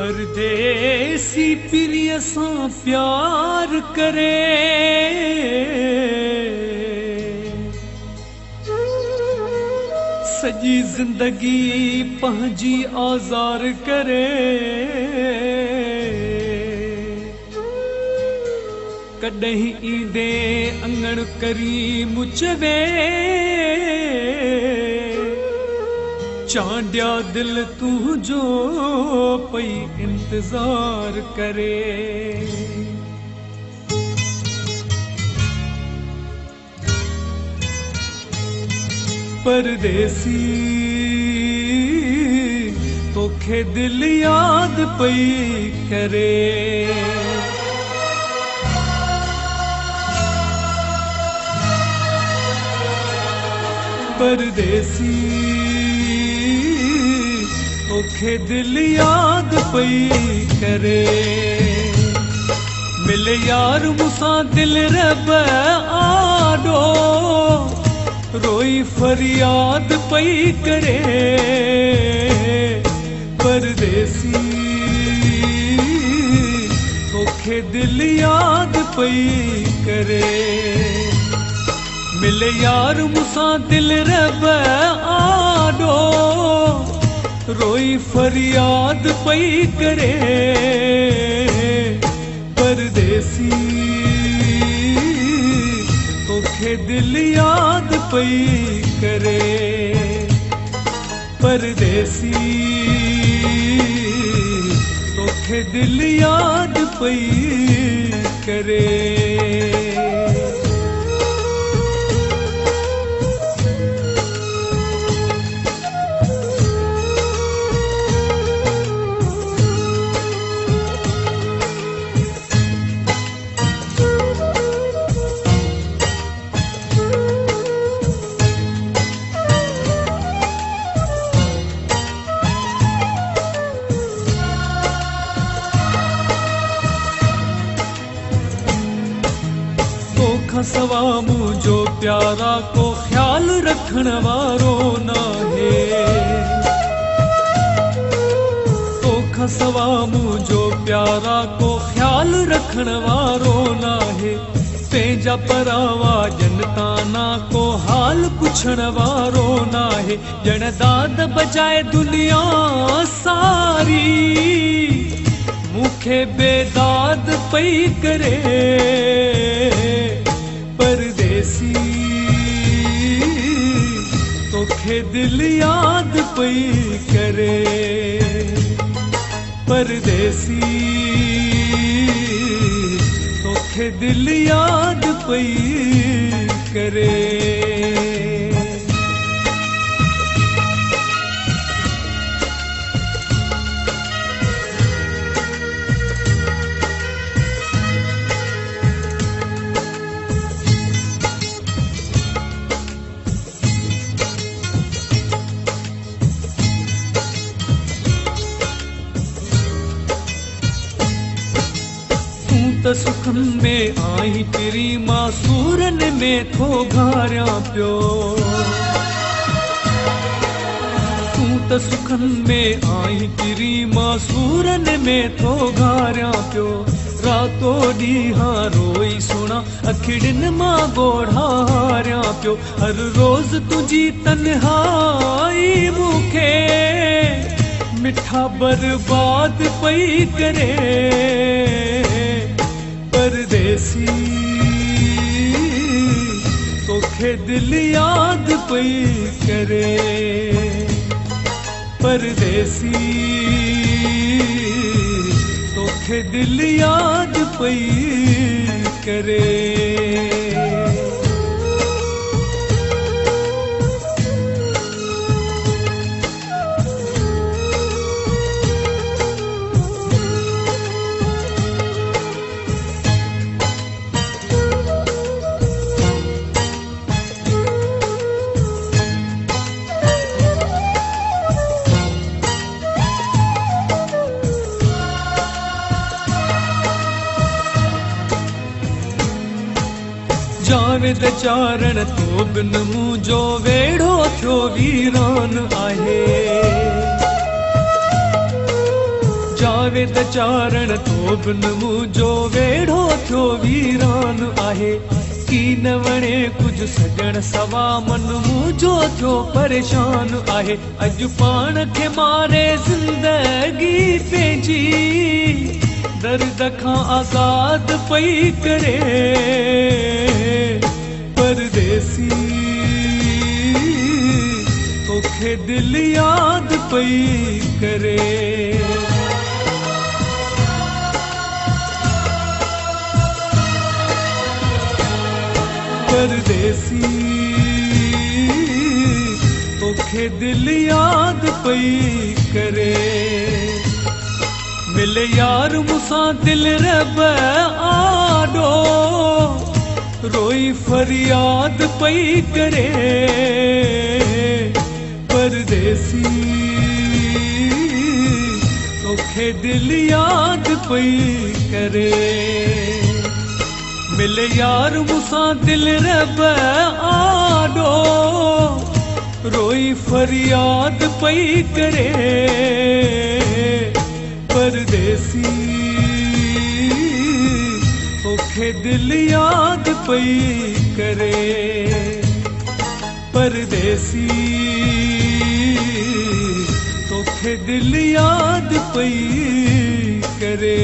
परदेसी प्रिय सां प्यार करे सजी जिंदगी पंहिंजी आज़ार करे कॾहिं ईंदे अंगण करीम चवे चांडिया दिल तुझो पई इंतजार करे परदेसी तोखे दिल याद पई करे परदेसी तोखे दिल याद पई करे मिले यार मूंसां दिल रब आॾो रोई फरियाद पई करे परदेसी तोखे दिल याद पई करे मिले यार मूंसां दिल रब आॾो रोई फरियाद पई करे परदेसी तोखे दिल याद पई करे परदेसी तोखे दिल याद पई करे सवा मुझो प्यारा को ख्याल रखण वारो नाहे तोखा सवा मुझो प्यारा को ख्याल रखण वारो नाहे पंहिंजा परावा जनताना को हाल पुछण वारो नाहे ॼण दाद बजाए दुनिया सारी मूंखे बेदाद पई करे परदेसी तोखे दिल याद पई करे परदेसी तोखे दिल याद पई करे त सुखन में आई तेरी मासूरन में थो घारिया पियो तू त सुखन में आई तेरी मासूरन में थो घारिया पियो रातो ॾींहां रोई सुणा अखिड़िन मां ॻोढ़ा हारिया पियो हर रोज़ तुंहिंजी तन्हाई मूंखे मिठा बर्बाद पई करे परदेसी तोखे दिल याद पई करे परदेसी तोखे दिल याद पई करे जावेद चारण तो बिन मुंहिंजो वेड़ो थियो वीरान आहे जावेद चारण तो बिन मुंहिंजो वेढ़ो थियो वीरान आहे। की न वणे कुछ सजण सवा मन मुंहिंजो थियो परेशान आहे। अॼु पाण खे मारे ज़िंदगी पंहिंजी दर्द खां आज़ाद पई करे। परदेसी तोखे दिल याद पई करे। परदेसी तोखे दिल याद पई करे। मिले यार मूंसां दिल रब आॾो रोई फरियाद पई करे। परदेसी तोखे दिल याद पई करे। मिले यार मूंसां दिल रब आॾो रोई फरियाद पई करे। परदेसी तोखे दिल याद पई करे। परदेसी तोखे दिल याद पई करे।